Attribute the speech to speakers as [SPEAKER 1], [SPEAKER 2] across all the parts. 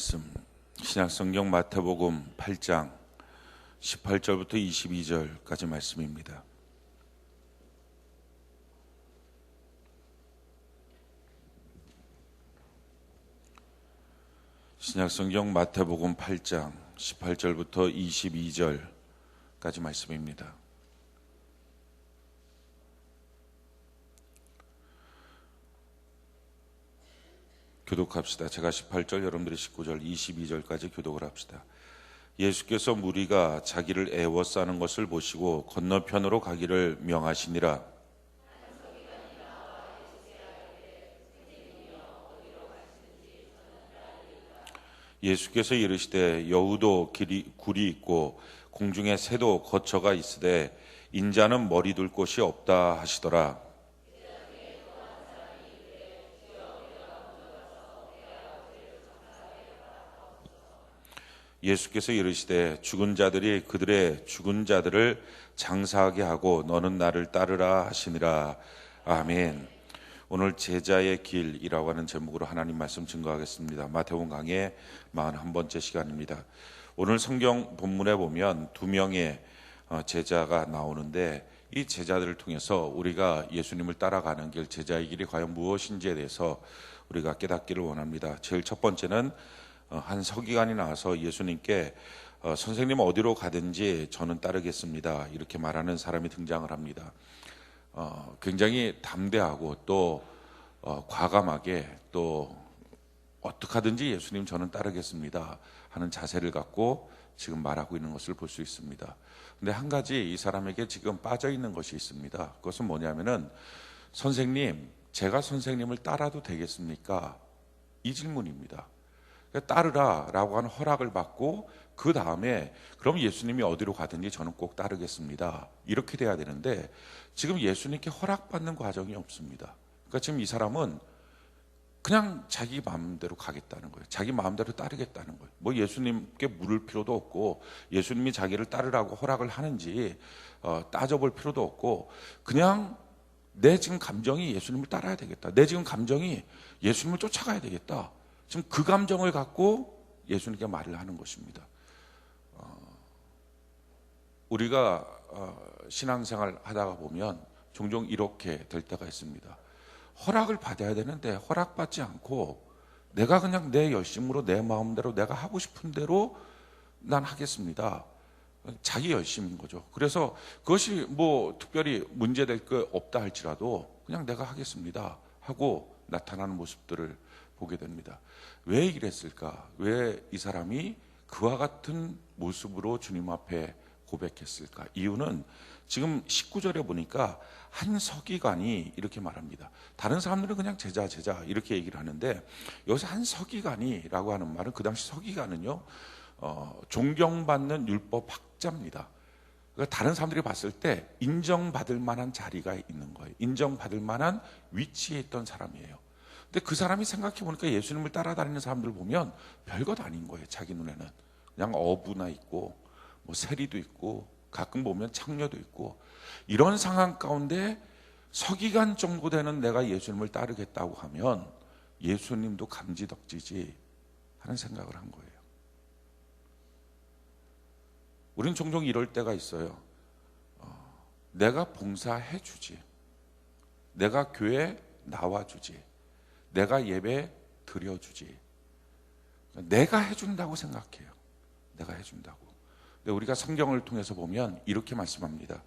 [SPEAKER 1] 말씀 신약성경 마태복음 8장 18절부터 22절까지 말씀입니다. 신약성경 마태복음 8장 18절부터 22절까지 말씀입니다. 교독합시다. 제가 18절, 여러분들이 19절, 22절까지 교독을 합시다. 예수께서 무리가 자기를 애워싸는 것을 보시고 건너편으로 가기를 명하시니라. 예수께서 이르시되 여우도 굴이 있고 공중에 새도 거처가 있으되 인자는 머리 둘 곳이 없다 하시더라. 예수께서 이르시되 죽은 자들이 그들의 죽은 자들을 장사하게 하고 너는 나를 따르라 하시니라. 아멘. 오늘 제자의 길이라고 하는 제목으로 하나님 말씀 증거하겠습니다. 마태복음 강의 41번째 시간입니다. 오늘 성경 본문에 보면 두 명의 제자가 나오는데 이 제자들을 통해서 우리가 예수님을 따라가는 길, 제자의 길이 과연 무엇인지에 대해서 우리가 깨닫기를 원합니다. 제일 첫 번째는 한 서기관이 나와서 예수님께 선생님 어디로 가든지 저는 따르겠습니다, 이렇게 말하는 사람이 등장을 합니다. 굉장히 담대하고 또 과감하게 또 어떻게 하든지 예수님 저는 따르겠습니다 하는 자세를 갖고 지금 말하고 있는 것을 볼 수 있습니다. 근데 한 가지 이 사람에게 지금 빠져 있는 것이 있습니다. 그것은 뭐냐면은 선생님, 제가 선생님을 따라도 되겠습니까? 이 질문입니다. 따르라 라고 하는 허락을 받고 그 다음에 그럼 예수님이 어디로 가든지 저는 꼭 따르겠습니다, 이렇게 돼야 되는데 지금 예수님께 허락받는 과정이 없습니다. 그러니까 지금 이 사람은 그냥 자기 마음대로 가겠다는 거예요. 자기 마음대로 따르겠다는 거예요. 뭐 예수님께 물을 필요도 없고 예수님이 자기를 따르라고 허락을 하는지 따져볼 필요도 없고 그냥 내 지금 감정이 예수님을 따라야 되겠다, 내 지금 감정이 예수님을 쫓아가야 되겠다, 지금 그 감정을 갖고 예수님께 말을 하는 것입니다. 우리가 신앙생활 하다가 보면 종종 이렇게 될 때가 있습니다. 허락을 받아야 되는데 허락받지 않고 내가 그냥 내 열심으로 내 마음대로 내가 하고 싶은 대로 난 하겠습니다. 자기 열심인 거죠. 그래서 그것이 뭐 특별히 문제될 거 없다 할지라도 그냥 내가 하겠습니다 하고 나타나는 모습들을 보게 됩니다. 왜 이랬을까? 왜 이 사람이 그와 같은 모습으로 주님 앞에 고백했을까? 이유는 지금 19절에 보니까 한 서기관이 이렇게 말합니다. 다른 사람들은 그냥 제자 이렇게 얘기를 하는데 여기서 한 서기관이라고 하는 말은, 그 당시 서기관은요 존경받는 율법 학자입니다. 그러니까 다른 사람들이 봤을 때 인정받을 만한 자리가 있는 거예요. 인정받을 만한 위치에 있던 사람이에요. 근데 그 사람이 생각해 보니까 예수님을 따라다니는 사람들 보면 별것 아닌 거예요. 자기 눈에는 그냥 어부나 있고 뭐 세리도 있고 가끔 보면 창녀도 있고, 이런 상황 가운데 서기관 정도 되는 내가 예수님을 따르겠다고 하면 예수님도 감지덕지지 하는 생각을 한 거예요. 우린 종종 이럴 때가 있어요. 내가 봉사해 주지, 내가 교회 나와주지, 내가 예배 드려주지, 내가 해준다고 생각해요. 내가 해준다고. 근데 우리가 성경을 통해서 보면 이렇게 말씀합니다.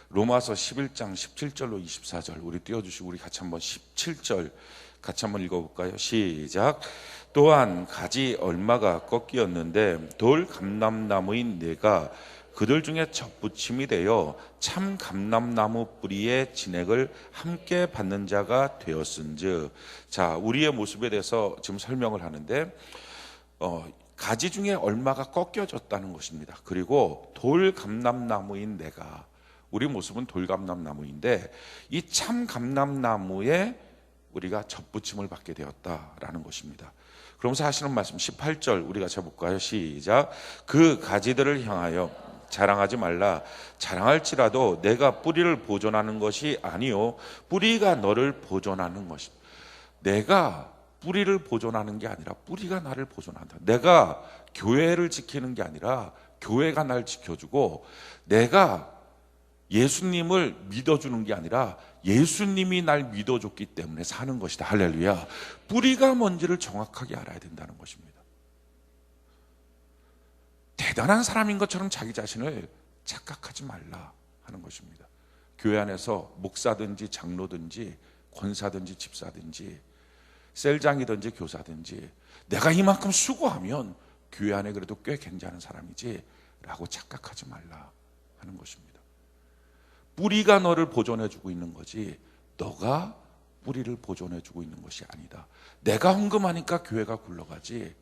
[SPEAKER 1] 로마서 11장 17절로 24절 우리 띄워주시고 우리 같이 한번 17절 같이 한번 읽어볼까요? 시작. 또한 가지 얼마가 꺾이었는데 돌 감람나무인 내가 그들 중에 접붙임이 되어 참 감람나무 뿌리의 진액을 함께 받는 자가 되었은즉. 자, 우리의 모습에 대해서 지금 설명을 하는데 가지 중에 얼마가 꺾여졌다는 것입니다. 그리고 돌 감람나무인 내가, 우리 모습은 돌 감람나무인데 이 참 감람나무에 우리가 접붙임을 받게 되었다라는 것입니다. 그러면서 하시는 말씀 18절 우리 같이 해볼까요? 시작. 그 가지들을 향하여 자랑하지 말라. 자랑할지라도 내가 뿌리를 보존하는 것이 아니요 뿌리가 너를 보존하는 것입니다. 내가 뿌리를 보존하는 게 아니라 뿌리가 나를 보존한다. 내가 교회를 지키는 게 아니라 교회가 날 지켜주고, 내가 예수님을 믿어주는 게 아니라 예수님이 날 믿어줬기 때문에 사는 것이다. 할렐루야. 뿌리가 뭔지를 정확하게 알아야 된다는 것입니다. 대단한 사람인 것처럼 자기 자신을 착각하지 말라 하는 것입니다. 교회 안에서 목사든지 장로든지 권사든지 집사든지 셀장이든지 교사든지 내가 이만큼 수고하면 교회 안에 그래도 꽤 괜찮은 사람이지 라고 착각하지 말라 하는 것입니다. 뿌리가 너를 보존해주고 있는 거지 너가 뿌리를 보존해주고 있는 것이 아니다. 내가 헌금하니까 교회가 굴러가지,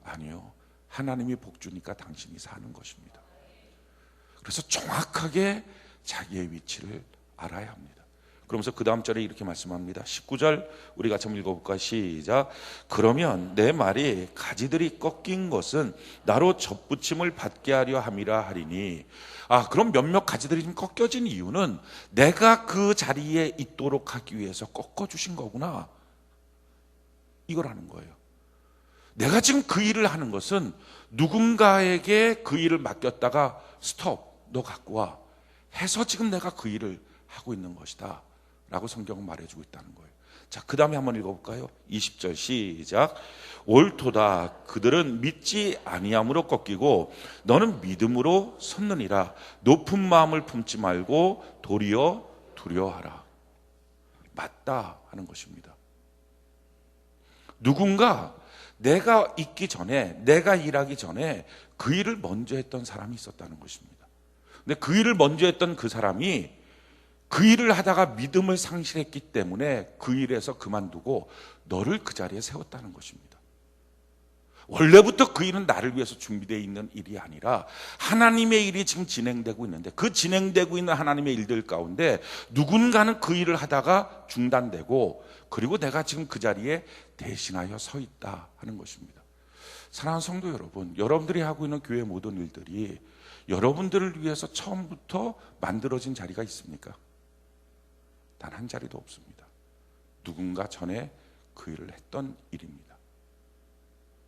[SPEAKER 1] 아니요, 하나님이 복 주니까 당신이 사는 것입니다. 그래서 정확하게 자기의 위치를 알아야 합니다. 그러면서 그 다음 절에 이렇게 말씀합니다. 19절 우리 같이 한번 읽어볼까요? 시작. 그러면 내 말이 가지들이 꺾인 것은 나로 접붙임을 받게 하려 함이라 하리니. 그럼 몇몇 가지들이 좀 꺾여진 이유는 내가 그 자리에 있도록 하기 위해서 꺾어주신 거구나, 이거라는 거예요. 내가 지금 그 일을 하는 것은 누군가에게 그 일을 맡겼다가 스톱, 너 갖고 와 해서 지금 내가 그 일을 하고 있는 것이다 라고 성경은 말해주고 있다는 거예요. 자, 그 다음에 한번 읽어볼까요? 20절 시작. 옳도다. 그들은 믿지 아니함으로 꺾이고 너는 믿음으로 섰느니라. 높은 마음을 품지 말고 도리어 두려워하라. 맞다 하는 것입니다. 누군가 내가 있기 전에, 내가 일하기 전에 그 일을 먼저 했던 사람이 있었다는 것입니다. 근데 그 일을 먼저 했던 그 사람이 그 일을 하다가 믿음을 상실했기 때문에 그 일에서 그만두고 너를 그 자리에 세웠다는 것입니다. 원래부터 그 일은 나를 위해서 준비되어 있는 일이 아니라 하나님의 일이 지금 진행되고 있는데, 그 진행되고 있는 하나님의 일들 가운데 누군가는 그 일을 하다가 중단되고, 그리고 내가 지금 그 자리에 대신하여 서 있다 하는 것입니다. 사랑하는 성도 여러분, 여러분들이 하고 있는 교회 모든 일들이 여러분들을 위해서 처음부터 만들어진 자리가 있습니까? 단 한 자리도 없습니다. 누군가 전에 그 일을 했던 일입니다.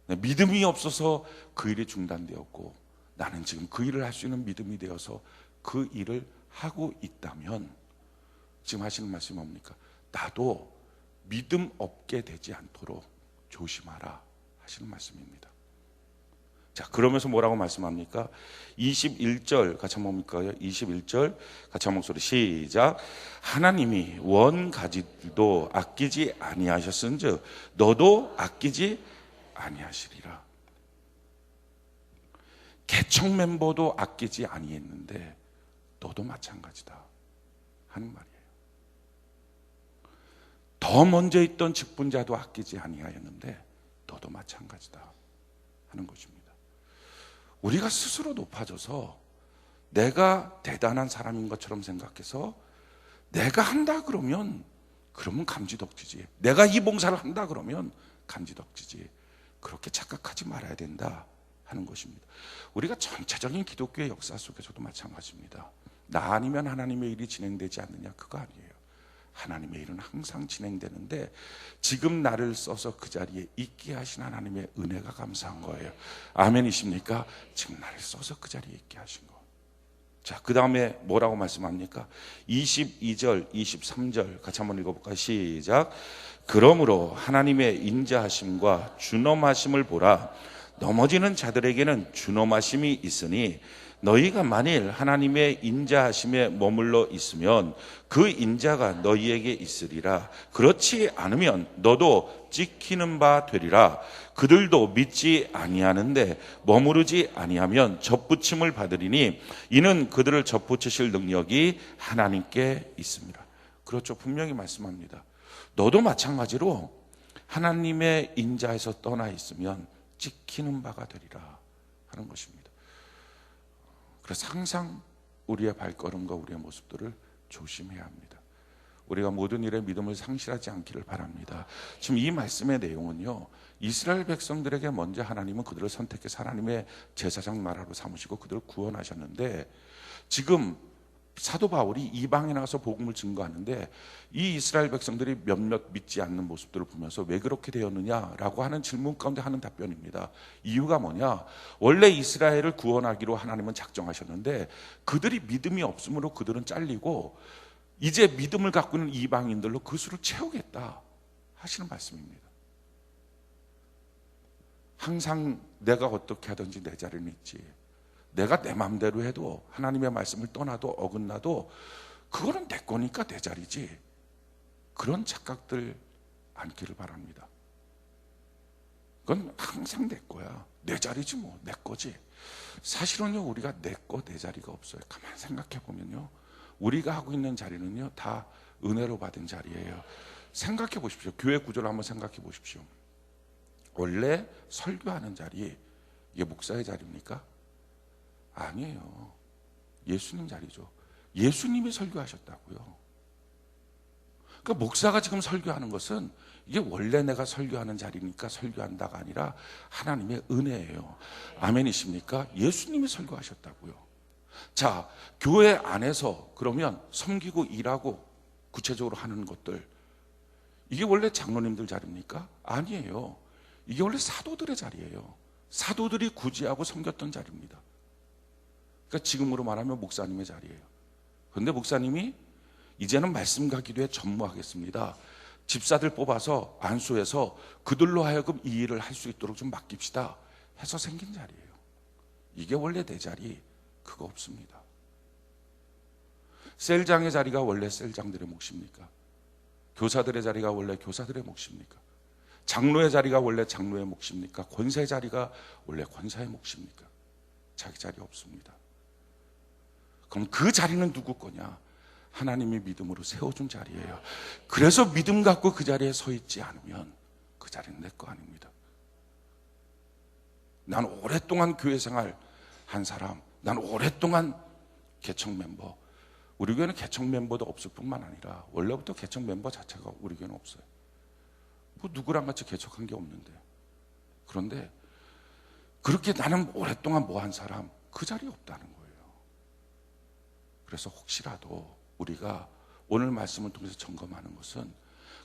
[SPEAKER 1] 믿음이 없어서 그 일이 중단되었고, 나는 지금 그 일을 할 수 있는 믿음이 되어서 그 일을 하고 있다면 지금 하시는 말씀이 뭡니까? 나도 믿음 없게 되지 않도록 조심하라 하시는 말씀입니다. 자, 그러면서 뭐라고 말씀합니까? 21절 같이 한번 볼까요? 21절 같이 한번 목소리 시작. 하나님이 원 가지도 아끼지 아니하셨은즉 너도 아끼지 아니하시리라. 개척 멤버도 아끼지 아니했는데 너도 마찬가지다 하는 말이에요. 더 먼저 있던 직분자도 아끼지 아니하였는데 너도 마찬가지다 하는 것입니다. 우리가 스스로 높아져서 내가 대단한 사람인 것처럼 생각해서 내가 한다 그러면 감지덕지지, 내가 이 봉사를 한다 그러면 감지덕지지, 그렇게 착각하지 말아야 된다 하는 것입니다. 우리가 전체적인 기독교의 역사 속에서도 마찬가지입니다. 나 아니면 하나님의 일이 진행되지 않느냐, 그거 아니에요. 하나님의 일은 항상 진행되는데 지금 나를 써서 그 자리에 있게 하신 하나님의 은혜가 감사한 거예요. 아멘이십니까? 지금 나를 써서 그 자리에 있게 하신 거. 자, 그 다음에 뭐라고 말씀합니까? 22절 23절 같이 한번 읽어볼까요? 시작. 그러므로 하나님의 인자하심과 준엄하심을 보라. 넘어지는 자들에게는 준엄하심이 있으니 너희가 만일 하나님의 인자하심에 머물러 있으면 그 인자가 너희에게 있으리라. 그렇지 않으면 너도 찍히는 바 되리라. 그들도 믿지 아니하는데 머무르지 아니하면 접붙임을 받으리니 이는 그들을 접붙이실 능력이 하나님께 있습니다. 그렇죠. 분명히 말씀합니다. 너도 마찬가지로 하나님의 인자에서 떠나 있으면 찍히는 바가 되리라 하는 것입니다. 그래서 항상 우리의 발걸음과 우리의 모습들을 조심해야 합니다. 우리가 모든 일에 믿음을 상실하지 않기를 바랍니다. 지금 이 말씀의 내용은요, 이스라엘 백성들에게 먼저 하나님은 그들을 선택해서 하나님의 제사장 나라로 삼으시고 그들을 구원하셨는데, 지금 사도 바울이 이방에 나가서 복음을 증거하는데 이 이스라엘 백성들이 몇몇 믿지 않는 모습들을 보면서 왜 그렇게 되었느냐라고 하는 질문 가운데 하는 답변입니다. 이유가 뭐냐? 원래 이스라엘을 구원하기로 하나님은 작정하셨는데 그들이 믿음이 없으므로 그들은 잘리고 이제 믿음을 갖고 있는 이방인들로 그 수를 채우겠다 하시는 말씀입니다. 항상 내가 어떻게 하든지 내 자리는 있지, 내가 내 마음대로 해도 하나님의 말씀을 떠나도 어긋나도 그거는 내 거니까 내 자리지, 그런 착각들 않기를 바랍니다. 그건 항상 내 거야, 내 자리지 뭐, 내 거지. 사실은요, 우리가 내 거 내 자리가 없어요. 가만히 생각해 보면요, 우리가 하고 있는 자리는요 다 은혜로 받은 자리예요. 생각해 보십시오. 교회 구조를 한번 생각해 보십시오. 원래 설교하는 자리, 이게 목사의 자리입니까? 아니에요. 예수님 자리죠. 예수님이 설교하셨다고요. 그러니까 목사가 지금 설교하는 것은 이게 원래 내가 설교하는 자리니까 설교한다가 아니라 하나님의 은혜예요. 아멘이십니까? 예수님이 설교하셨다고요. 자, 교회 안에서 그러면 섬기고 일하고 구체적으로 하는 것들, 이게 원래 장로님들 자리입니까? 아니에요. 이게 원래 사도들의 자리예요. 사도들이 구제하고 섬겼던 자리입니다. 그러니까 지금으로 말하면 목사님의 자리예요. 그런데 목사님이 이제는 말씀과 기도에 전무하겠습니다, 집사들 뽑아서 안수해서 그들로 하여금 이 일을 할 수 있도록 좀 맡깁시다 해서 생긴 자리예요. 이게 원래 내 자리, 그거 없습니다. 셀장의 자리가 원래 셀장들의 몫입니까? 교사들의 자리가 원래 교사들의 몫입니까? 장로의 자리가 원래 장로의 몫입니까? 권사의 자리가 원래 권사의 몫입니까? 자기 자리 없습니다. 그럼 그 자리는 누구 거냐? 하나님이 믿음으로 세워준 자리예요. 그래서 믿음 갖고 그 자리에 서 있지 않으면 그 자리는 내 거 아닙니다. 난 오랫동안 교회 생활 한 사람, 난 오랫동안 개척 멤버, 우리 교회는 개척 멤버도 없을 뿐만 아니라 원래부터 개척 멤버 자체가 우리 교회는 없어요. 뭐 누구랑 같이 개척한 게 없는데. 그런데 그렇게 나는 오랫동안 뭐 한 사람, 그 자리에 없다는 거예요. 그래서 혹시라도 우리가 오늘 말씀을 통해서 점검하는 것은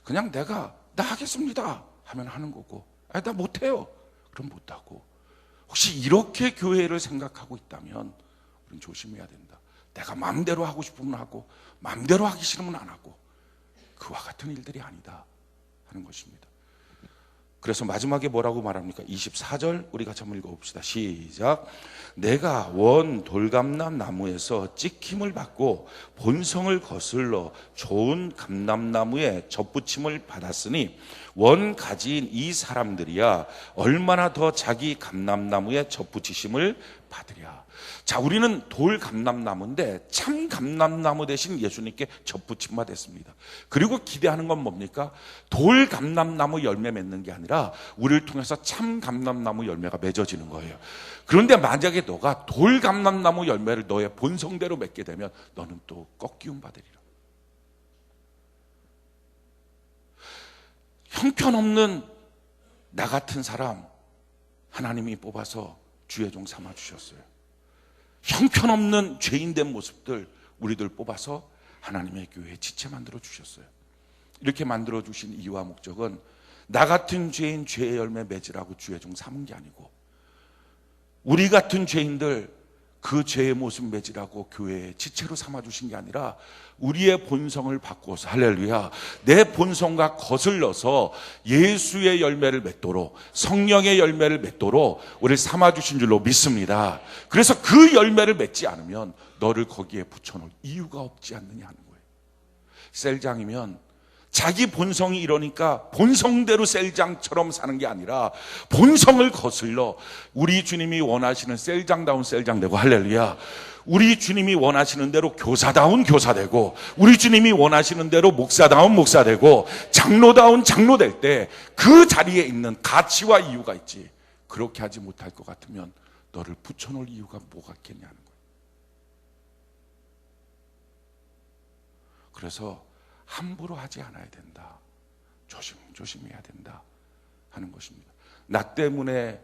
[SPEAKER 1] 그냥 내가 나 하겠습니다 하면 하는 거고, 나 못해요 그럼 못하고, 혹시 이렇게 교회를 생각하고 있다면 우리는 조심해야 된다. 내가 마음대로 하고 싶으면 하고 마음대로 하기 싫으면 안 하고, 그와 같은 일들이 아니다 하는 것입니다. 그래서 마지막에 뭐라고 말합니까? 24절 우리 같이 한번 읽어봅시다. 시작. 내가 원 돌감람 나무에서 찍힘을 받고 본성을 거슬러 좋은 감람나무에 접붙임을 받았으니 원 가지인 이 사람들이야 얼마나 더 자기 감람나무에 접붙이심을 받으랴. 자, 우리는 돌 감람나무인데 참 감람나무 대신 예수님께 접붙임 받았습니다. 그리고 기대하는 건 뭡니까? 돌 감람나무 열매 맺는 게 아니라 우리를 통해서 참 감람나무 열매가 맺어지는 거예요. 그런데 만약에 너가 돌 감람나무 열매를 너의 본성대로 맺게 되면 너는 또 꺾이움 받으리라. 형편없는 나 같은 사람 하나님이 뽑아서 주의 종 삼아 주셨어요. 형편없는 죄인된 모습들 우리들 뽑아서 하나님의 교회에 지체 만들어 주셨어요. 이렇게 만들어 주신 이유와 목적은 나 같은 죄인 죄의 열매 맺으라고 주의 종 삼은 게 아니고, 우리 같은 죄인들 그 죄의 모습 맺으라고 교회에 지체로 삼아 주신 게 아니라 우리의 본성을 바꿔서, 할렐루야, 내 본성과 거슬러서 예수의 열매를 맺도록, 성령의 열매를 맺도록 우리를 삼아 주신 줄로 믿습니다. 그래서 그 열매를 맺지 않으면 너를 거기에 붙여놓을 이유가 없지 않느냐 하는 거예요. 셀장이면 자기 본성이 이러니까 본성대로 셀장처럼 사는 게 아니라 본성을 거슬러 우리 주님이 원하시는 셀장다운 셀장 되고, 할렐루야, 우리 주님이 원하시는 대로 교사다운 교사 되고, 우리 주님이 원하시는 대로 목사다운 목사 되고, 장로다운 장로 될 때 그 자리에 있는 가치와 이유가 있지. 그렇게 하지 못할 것 같으면 너를 붙여놓을 이유가 뭐가 있겠냐는 거예요. 그래서 함부로 하지 않아야 된다, 조심해야 된다 하는 것입니다. 나 때문에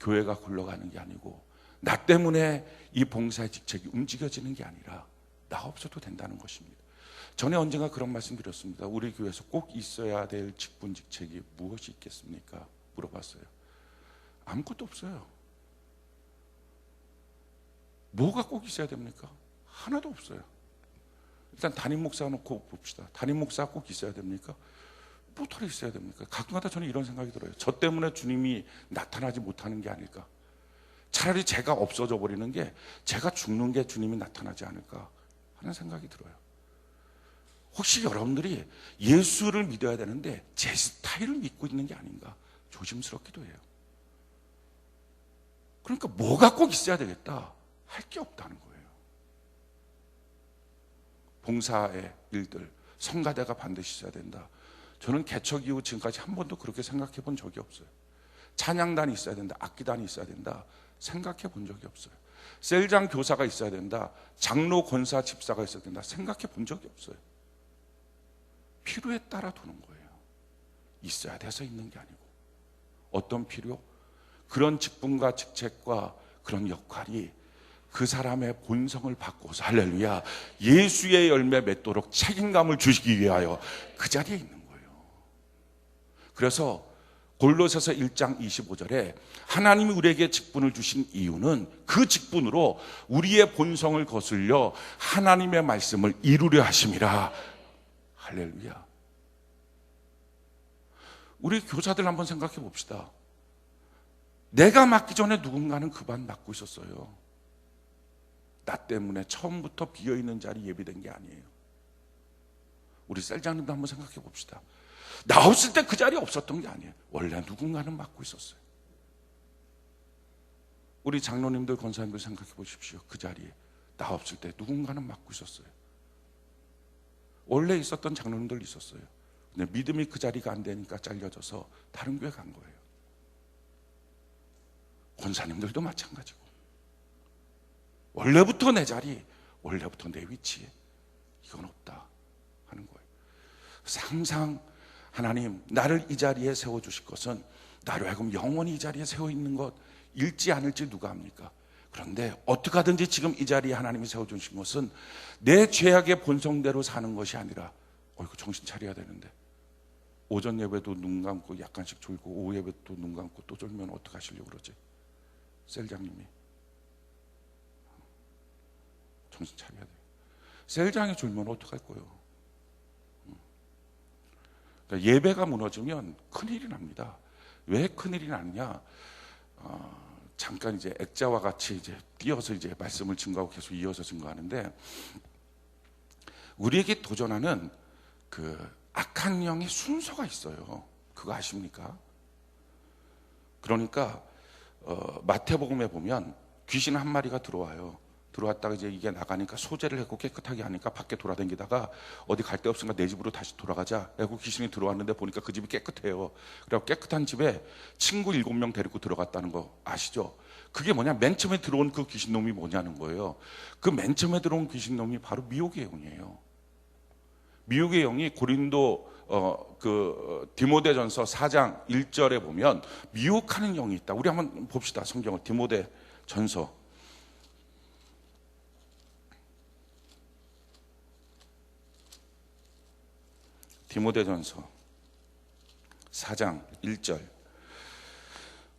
[SPEAKER 1] 교회가 굴러가는 게 아니고, 나 때문에 이 봉사의 직책이 움직여지는 게 아니라 나 없어도 된다는 것입니다. 전에 언젠가 그런 말씀 드렸습니다. 우리 교회에서 꼭 있어야 될 직분 직책이 무엇이 있겠습니까? 물어봤어요. 아무것도 없어요. 뭐가 꼭 있어야 됩니까? 하나도 없어요. 일단 담임 목사 놓고 봅시다. 담임 목사 꼭 있어야 됩니까? 뭐털이 있어야 됩니까? 가끔가다 저는 이런 생각이 들어요. 저 때문에 주님이 나타나지 못하는 게 아닐까. 차라리 제가 없어져 버리는 게, 제가 죽는 게 주님이 나타나지 않을까 하는 생각이 들어요. 혹시 여러분들이 예수를 믿어야 되는데 제 스타일을 믿고 있는 게 아닌가 조심스럽기도 해요. 그러니까 뭐가 꼭 있어야 되겠다 할 게 없다는 거예요. 봉사의 일들, 성가대가 반드시 있어야 된다. 저는 개척 이후 지금까지 한 번도 그렇게 생각해 본 적이 없어요. 찬양단이 있어야 된다, 악기단이 있어야 된다 생각해 본 적이 없어요. 셀장 교사가 있어야 된다, 장로 권사 집사가 있어야 된다 생각해 본 적이 없어요. 필요에 따라 두는 거예요. 있어야 돼서 있는 게 아니고, 어떤 필요? 그런 직분과 직책과 그런 역할이 그 사람의 본성을 바꿔서, 할렐루야, 예수의 열매 맺도록 책임감을 주시기 위하여 그 자리에 있는 거예요. 그래서 골로새서 1장 25절에 하나님이 우리에게 직분을 주신 이유는 그 직분으로 우리의 본성을 거슬려 하나님의 말씀을 이루려 하심이라. 할렐루야. 우리 교사들 한번 생각해 봅시다. 내가 맡기 전에 누군가는 그 반 맡고 있었어요. 나 때문에 처음부터 비어있는 자리 예비된 게 아니에요. 우리 셀장님도 한번 생각해 봅시다. 나 없을 때 그 자리에 없었던 게 아니에요. 원래 누군가는 맡고 있었어요. 우리 장로님들, 권사님들 생각해 보십시오. 그 자리에 나 없을 때 누군가는 맡고 있었어요. 원래 있었던 장로님들 있었어요. 근데 믿음이 그 자리가 안 되니까 잘려져서 다른 교회 간 거예요. 권사님들도 마찬가지고, 원래부터 내 자리, 원래부터 내 위치에 이건 없다 하는 거예요. 항상 하나님 나를 이 자리에 세워주실 것은 나로 하여금 영원히 이 자리에 세워있는 것, 잃지 않을지 누가 합니까? 그런데 어떻게 하든지 지금 이 자리에 하나님이 세워주신 것은 내 죄악의 본성대로 사는 것이 아니라, 이거 정신 차려야 되는데, 오전 예배도 눈 감고 약간씩 졸고 오후 예배도 눈 감고 또 졸면 어떻게 하시려고 그러지? 셀장님이 정신 차려야 돼요. 셀장이 졸면 어떡할 거예요? 그러니까 예배가 무너지면 큰일이 납니다. 왜 큰일이 났냐? 잠깐 이제 액자와 같이 이제 띄어서 이제 말씀을 증거하고 계속 이어서 증거하는데, 우리에게 도전하는 그 악한 영의 순서가 있어요. 그거 아십니까? 그러니까 마태복음에 보면 귀신 한 마리가 들어와요. 들어왔다가 이제 이게 나가니까 소재를 했고 깨끗하게 하니까 밖에 돌아다니다가 어디 갈 데 없으니까 내 집으로 다시 돌아가자 하고 귀신이 들어왔는데 보니까 그 집이 깨끗해요. 그래서 깨끗한 집에 친구 7명 데리고 들어갔다는 거 아시죠? 그게 뭐냐? 맨 처음에 들어온 그 귀신놈이 뭐냐는 거예요. 그 맨 처음에 들어온 귀신놈이 바로 미혹의 영이에요. 미혹의 영이 고린도 디모데전서 4장 1절에 보면 미혹하는 영이 있다. 우리 한번 봅시다. 성경을 디모데전서 디모데전서 4장 1절,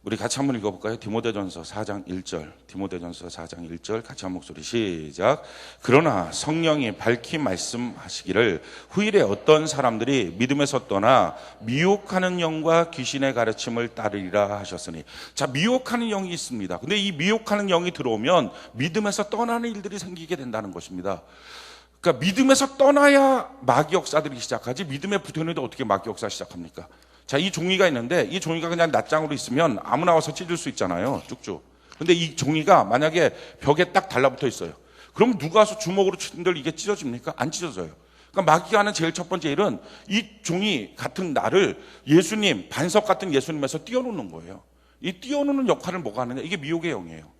[SPEAKER 1] 우리 같이 한번 읽어볼까요? 디모데전서 4장 1절, 디모데전서 4장 1절 같이 한 목소리 시작. 그러나 성령이 밝히 말씀하시기를 후일에 어떤 사람들이 믿음에서 떠나 미혹하는 영과 귀신의 가르침을 따르리라 하셨으니. 자, 미혹하는 영이 있습니다. 근데 이 미혹하는 영이 들어오면 믿음에서 떠나는 일들이 생기게 된다는 것입니다. 그러니까 믿음에서 떠나야 마귀 역사들이 시작하지, 믿음에 붙어있는데 어떻게 마귀 역사 시작합니까? 자, 이 종이가 있는데 이 종이가 그냥 낱장으로 있으면 아무나 와서 찢을 수 있잖아요. 쭉쭉. 근데 이 종이가 만약에 벽에 딱 달라붙어 있어요. 그럼 누가 와서 주먹으로 치는들 이게 찢어집니까? 안 찢어져요. 그러니까 마귀가 하는 제일 첫 번째 일은 이 종이 같은 나를 예수님, 반석 같은 예수님에서 띄워놓는 거예요. 이 띄워놓는 역할을 뭐가 하느냐? 이게 미혹의 영이에요.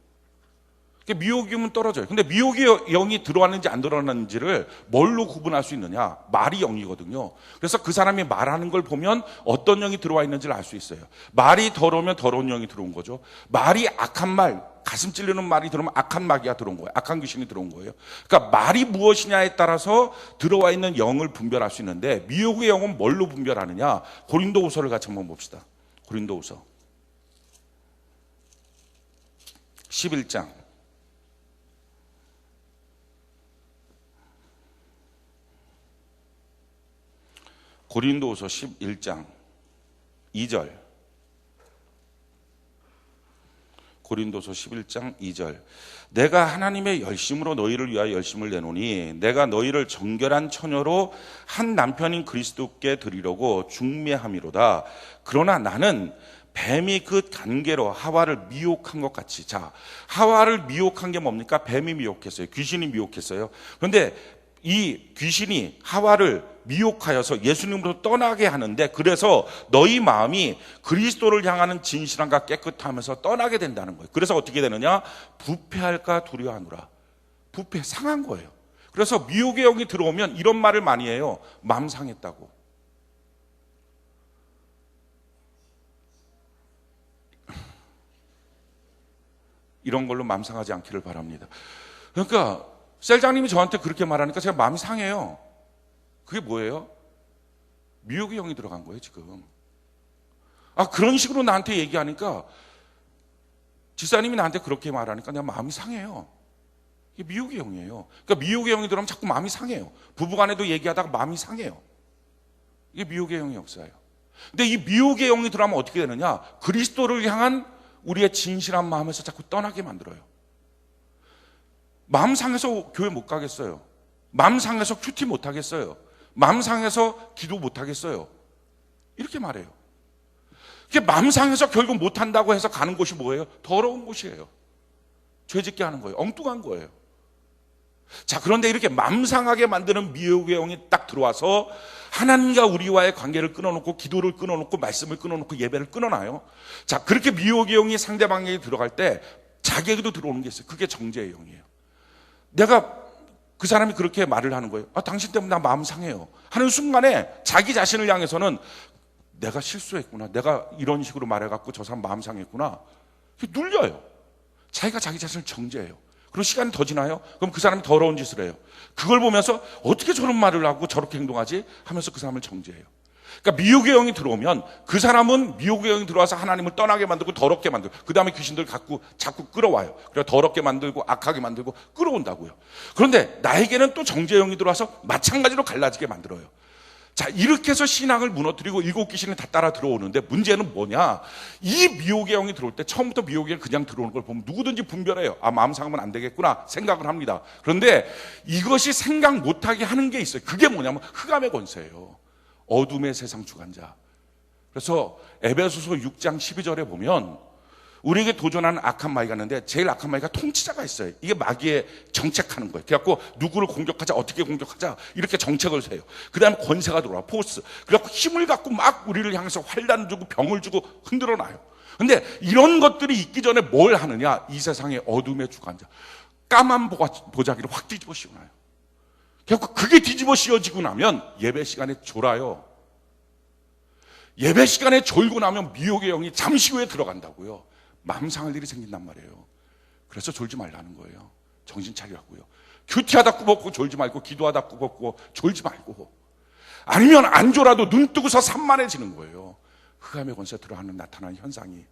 [SPEAKER 1] 미혹의 영은 떨어져요. 근데 미혹의 영이 들어왔는지 안 들어왔는지를 뭘로 구분할 수 있느냐? 말이 영이거든요. 그래서 그 사람이 말하는 걸 보면 어떤 영이 들어와 있는지를 알 수 있어요. 말이 더러우면 더러운 영이 들어온 거죠. 말이 악한 말, 가슴 찔리는 말이 들어오면 악한 마귀가 들어온 거예요. 악한 귀신이 들어온 거예요. 그러니까 말이 무엇이냐에 따라서 들어와 있는 영을 분별할 수 있는데, 미혹의 영은 뭘로 분별하느냐? 고린도후서를 같이 한번 봅시다. 고린도후서 11장. 고린도후서 11장 2절. 고린도서 11장 2절. 내가 하나님의 열심으로 너희를 위하여 열심을 내노니 내가 너희를 정결한 처녀로 한 남편인 그리스도께 드리려고 중매함이로다. 그러나 나는 뱀이 그 관계로 하와를 미혹한 것 같이. 자, 하와를 미혹한 게 뭡니까? 뱀이 미혹했어요. 귀신이 미혹했어요. 그런데 이 귀신이 하와를 미혹하여서 예수님으로 떠나게 하는데, 그래서 너희 마음이 그리스도를 향하는 진실함과 깨끗하면서 떠나게 된다는 거예요. 그래서 어떻게 되느냐? 부패할까 두려워하노라. 부패, 상한 거예요. 그래서 미혹의 영이 들어오면 이런 말을 많이 해요. 마음 상했다고. 이런 걸로 마음 상하지 않기를 바랍니다. 그러니까 셀장님이 저한테 그렇게 말하니까 제가 마음이 상해요. 그게 뭐예요? 미혹의 영이 들어간 거예요, 지금. 그런 식으로 나한테 얘기하니까, 지사님이 나한테 그렇게 말하니까 내가 마음이 상해요. 이게 미혹의 영이에요. 그러니까 미혹의 영이 들어오면 자꾸 마음이 상해요. 부부간에도 얘기하다가 마음이 상해요. 이게 미혹의 영의 역사예요. 근데 이 미혹의 영이 들어오면 어떻게 되느냐? 그리스도를 향한 우리의 진실한 마음에서 자꾸 떠나게 만들어요. 마음 상해서 교회 못 가겠어요. 마음 상해서 큐티 못 하겠어요. 마음 상해서 기도 못 하겠어요. 이렇게 말해요. 이게 마음 상해서 결국 못 한다고 해서 가는 곳이 뭐예요? 더러운 곳이에요. 죄짓게 하는 거예요. 엉뚱한 거예요. 자, 그런데 이렇게 마음 상하게 만드는 미혹의 영이 딱 들어와서 하나님과 우리와의 관계를 끊어놓고, 기도를 끊어놓고, 말씀을 끊어놓고, 예배를 끊어놔요. 자, 그렇게 미혹의 영이 상대방에게 들어갈 때 자기에게도 들어오는 게 있어요. 그게 정죄의 영이에요. 내가, 그 사람이 그렇게 말을 하는 거예요. 당신 때문에 나 마음 상해요 하는 순간에 자기 자신을 향해서는 내가 실수했구나, 내가 이런 식으로 말해갖고 저 사람 마음 상했구나, 눌려요. 자기가 자기 자신을 정죄해요. 그리고 시간이 더 지나요. 그럼 그 사람이 더러운 짓을 해요. 그걸 보면서 어떻게 저런 말을 하고 저렇게 행동하지 하면서 그 사람을 정죄해요. 그러니까 미혹의 영이 들어오면 그 사람은 미혹의 영이 들어와서 하나님을 떠나게 만들고 더럽게 만들고, 그 다음에 귀신들 갖고 자꾸 끌어와요. 그래서 더럽게 만들고 악하게 만들고 끌어온다고요. 그런데 나에게는 또 정죄의 영이 들어와서 마찬가지로 갈라지게 만들어요. 자, 이렇게 해서 신앙을 무너뜨리고 일곱 귀신이 다 따라 들어오는데, 문제는 뭐냐? 이 미혹의 영이 들어올 때 처음부터 미혹의 영이 그냥 들어오는 걸 보면 누구든지 분별해요. 마음 상하면 안 되겠구나 생각을 합니다. 그런데 이것이 생각 못하게 하는 게 있어요. 그게 뭐냐면 흑암의 권세예요. 어둠의 세상 주관자. 그래서 에베소서 6장 12절에 보면 우리에게 도전하는 악한 마귀가 있는데, 제일 악한 마귀가 통치자가 있어요. 이게 마귀의 정책하는 거예요. 그래갖고 누구를 공격하자, 어떻게 공격하자, 이렇게 정책을 세요. 그 다음에 권세가 들어와, 포스. 그래갖고 힘을 갖고 막 우리를 향해서 환란 주고 병을 주고 흔들어 놔요. 근데 이런 것들이 있기 전에 뭘 하느냐? 이 세상의 어둠의 주관자, 까만 보자기를 확 뒤집어 씌워놔요. 그래갖고 그게 뒤집어 씌워지고 나면 예배 시간에 졸아요. 예배 시간에 졸고 나면 미혹의 영이 잠시 후에 들어간다고요. 마음 상할 일이 생긴단 말이에요. 그래서 졸지 말라는 거예요. 정신 차리라고요. 큐티하다 꾸벅고 졸지 말고, 기도하다 꾸벅고 졸지 말고, 아니면 안 졸아도 눈 뜨고서 산만해지는 거예요. 흑암의 권세 들어가는 나타나는 현상이.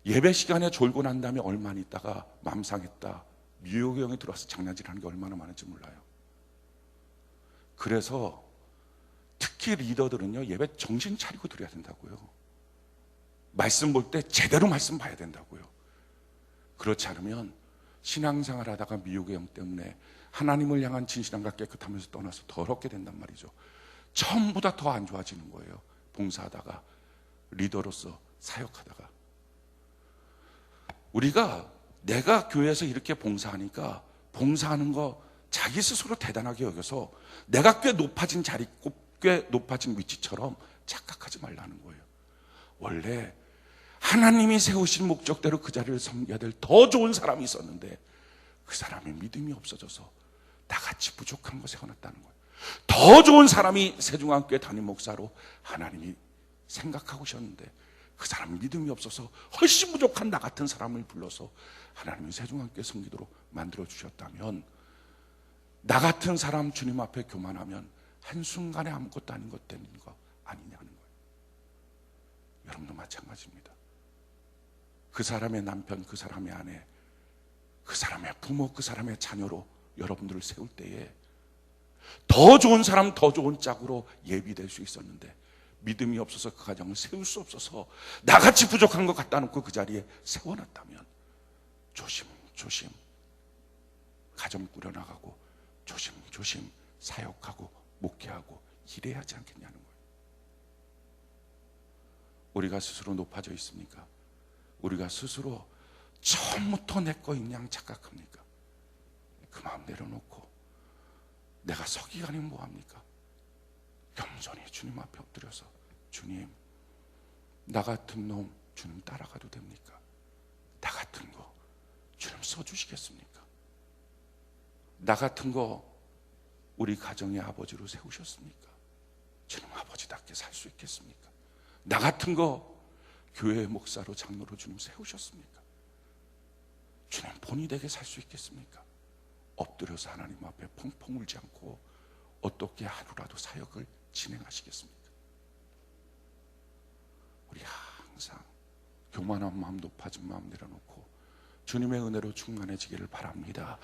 [SPEAKER 1] 예배 시간에 졸고 난 다음에 얼마나 있다가 마음 상했다, 미혹의 영이 들어와서 장난질하는 게 얼마나 많은지 몰라요. 그래서 특히 리더들은요, 예배 정신 차리고 드려야 된다고요. 말씀 볼 때 제대로 말씀 봐야 된다고요. 그렇지 않으면 신앙생활 하다가 미혹의 영 때문에 하나님을 향한 진실함과 깨끗하면서 떠나서 더럽게 된단 말이죠. 처음보다 더 안 좋아지는 거예요. 봉사하다가, 리더로서 사역하다가. 우리가, 내가 교회에서 이렇게 봉사하니까 봉사하는 거 자기 스스로 대단하게 여겨서 내가 꽤 높아진 자리, 꽤 높아진 위치처럼 착각하지 말라는 거예요. 원래 하나님이 세우신 목적대로 그 자리를 섬겨야 될 더 좋은 사람이 있었는데, 그 사람의 믿음이 없어져서 나같이 부족한 거 세워놨다는 거예요. 더 좋은 사람이 세종안교회 담임 목사로 하나님이 생각하고 오셨는데
[SPEAKER 2] 그 사람 믿음이 없어서 훨씬 부족한 나 같은 사람을 불러서 하나님이 세종함께 섬기도록 만들어 주셨다면, 나 같은 사람 주님 앞에 교만하면 한순간에 아무것도 아닌 것 되는 거 아니냐는 거예요. 여러분도 마찬가지입니다. 그 사람의 남편, 그 사람의 아내, 그 사람의 부모, 그 사람의 자녀로 여러분들을 세울 때에 더 좋은 사람, 더 좋은 짝으로 예비될 수 있었는데, 믿음이 없어서 그 가정을 세울 수 없어서 나같이 부족한 것 갖다 놓고 그 자리에 세워놨다면, 조심조심 가정 꾸려나가고 조심조심 사역하고 목회하고 일해야 하지 않겠냐는 거예요. 우리가 스스로 높아져 있습니까? 우리가 스스로 처음부터 내 거인 양 착각합니까? 그 마음 내려놓고 내가 서기관이면 뭐합니까? 겸손히 주님 앞에 엎드려서, 주님, 나 같은 놈 주님 따라가도 됩니까? 나 같은 거 주님 써주시겠습니까? 나 같은 거 우리 가정의 아버지로 세우셨습니까? 주님 아버지답게 살 수 있겠습니까? 나 같은 거 교회의 목사로, 장로로 주님 세우셨습니까? 주님 본이 되게 살 수 있겠습니까? 엎드려서 하나님 앞에 펑펑 울지 않고 어떻게 하루라도 사역을 진행하시겠습니까? 우리 항상 교만한 마음, 높아진 마음 내려놓고 주님의 은혜로 충만해지기를 바랍니다.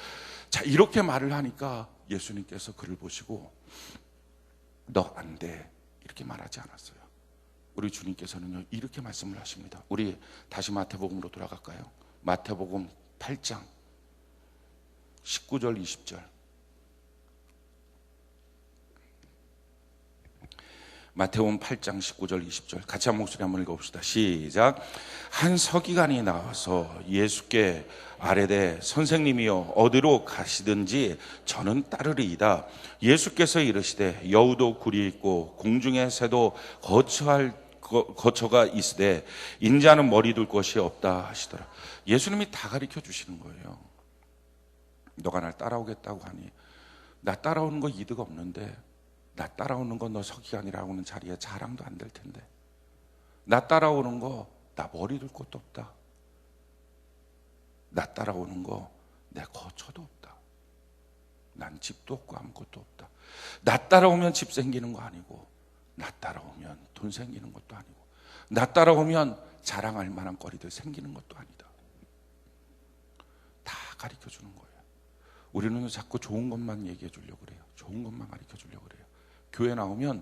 [SPEAKER 2] 자, 이렇게 말을 하니까 예수님께서 그를 보시고 너 안 돼, 이렇게 말하지 않았어요. 우리 주님께서는요, 이렇게 말씀을 하십니다. 우리 다시 마태복음으로 돌아갈까요? 마태복음 8장 19절 20절. 마태복음 8장 19절 20절 같이 한 목소리 한번 읽어봅시다. 시작. 한 서기관이 나와서 예수께 아뢰되 선생님이여 어디로 가시든지 저는 따르리이다. 예수께서 이르시되 여우도 굴이 있고 공중의 새도 거처가 있으되 인자는 머리 둘 곳이 없다 하시더라. 예수님이 다 가르쳐 주시는 거예요. 너가 날 따라오겠다고 하니 나 따라오는 거 이득 없는데, 나 따라오는 거 너 서기관이라고 하는 자리에 자랑도 안 될 텐데, 나 따라오는 거 나 머리 둘 곳도 없다, 나 따라오는 거 내 거처도 없다, 난 집도 없고 아무것도 없다. 나 따라오면 집 생기는 거 아니고, 나 따라오면 돈 생기는 것도 아니고, 나 따라오면 자랑할 만한 거리들 생기는 것도 아니다. 다 가르쳐 주는 거예요. 우리는 자꾸 좋은 것만 얘기해 주려고 그래요. 좋은 것만 가르쳐 주려고 그래요. 교회 나오면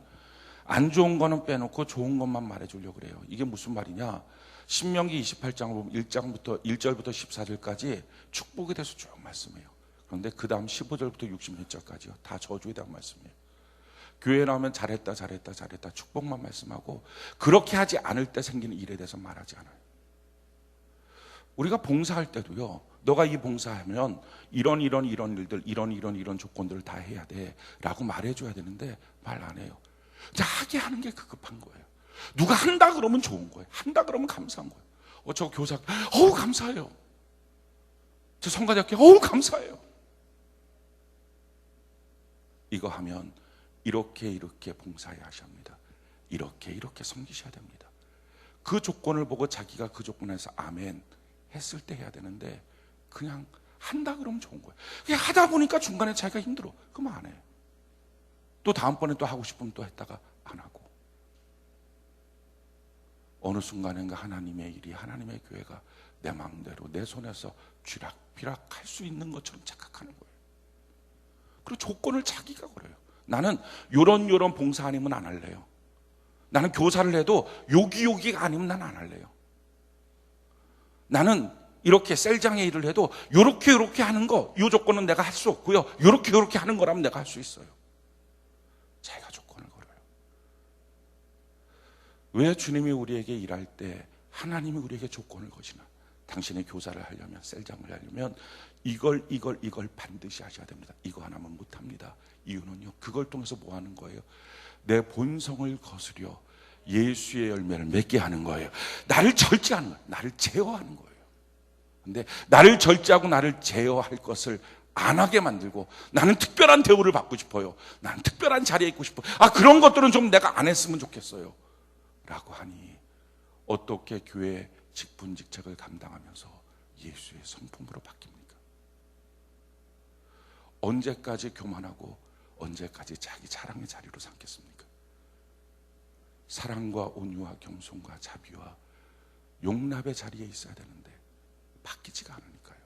[SPEAKER 2] 안 좋은 거는 빼놓고 좋은 것만 말해주려고 그래요. 이게 무슨 말이냐? 신명기 28장을 보면 1절부터 14절까지 축복에 대해서 쭉 말씀해요. 그런데 그 다음 15절부터 66절까지요, 다 저주에 대한 말씀이에요. 교회 나오면 잘했다 축복만 말씀하고, 그렇게 하지 않을 때 생기는 일에 대해서 말하지 않아요. 우리가 봉사할 때도요, 너가 이 봉사하면 이런 일들, 이런 조건들을 다 해야 돼 라고 말해줘야 되는데 말 안 해요. 하게 하는 게 급한 거예요. 누가 한다 그러면 좋은 거예요. 한다 그러면 감사한 거예요. 저 교사, 감사해요. 저 성가대학교, 감사해요. 이거 하면 이렇게 봉사해야 하십니다. 이렇게 섬기셔야 됩니다. 그 조건을 보고 자기가 그 조건에서 아멘 했을 때 해야 되는데, 그냥 한다 그러면 좋은 거예요. 그냥 하다 보니까 중간에 자기가 힘들어, 그럼 안 해. 또 다음번에 또 하고 싶으면 또 했다가 안 하고, 어느 순간인가 하나님의 일이, 하나님의 교회가 내 마음대로 내 손에서 쥐락펴락 할 수 있는 것처럼 착각하는 거예요. 그리고 조건을 자기가 걸어요. 나는 요런 봉사 아니면 안 할래요. 나는 교사를 해도 여기가 아니면 난 안 할래요. 나는 이렇게 셀장의 일을 해도 요렇게 하는 거, 요 조건은 내가 할 수 없고요, 요렇게 하는 거라면 내가 할 수 있어요. 자기가 조건을 걸어요. 왜 주님이 우리에게 일할 때 하나님이 우리에게 조건을 거시나? 당신의 교사를 하려면, 셀장을 하려면 이걸 반드시 하셔야 됩니다. 이거 하나만 못합니다. 이유는요, 그걸 통해서 뭐 하는 거예요? 내 본성을 거스려 예수의 열매를 맺게 하는 거예요. 나를 절제하는 거예요. 나를 제어하는 거예요. 근데 나를 절제하고 나를 제어할 것을 안 하게 만들고, 나는 특별한 대우를 받고 싶어요, 나는 특별한 자리에 있고 싶어요, 그런 것들은 좀 내가 안 했으면 좋겠어요 라고 하니 어떻게 교회 직분 직책을 감당하면서 예수의 성품으로 바뀝니까? 언제까지 교만하고 언제까지 자기 자랑의 자리로 삼겠습니까? 사랑과 온유와 겸손과 자비와 용납의 자리에 있어야 되는데 바뀌지가 않으니까요.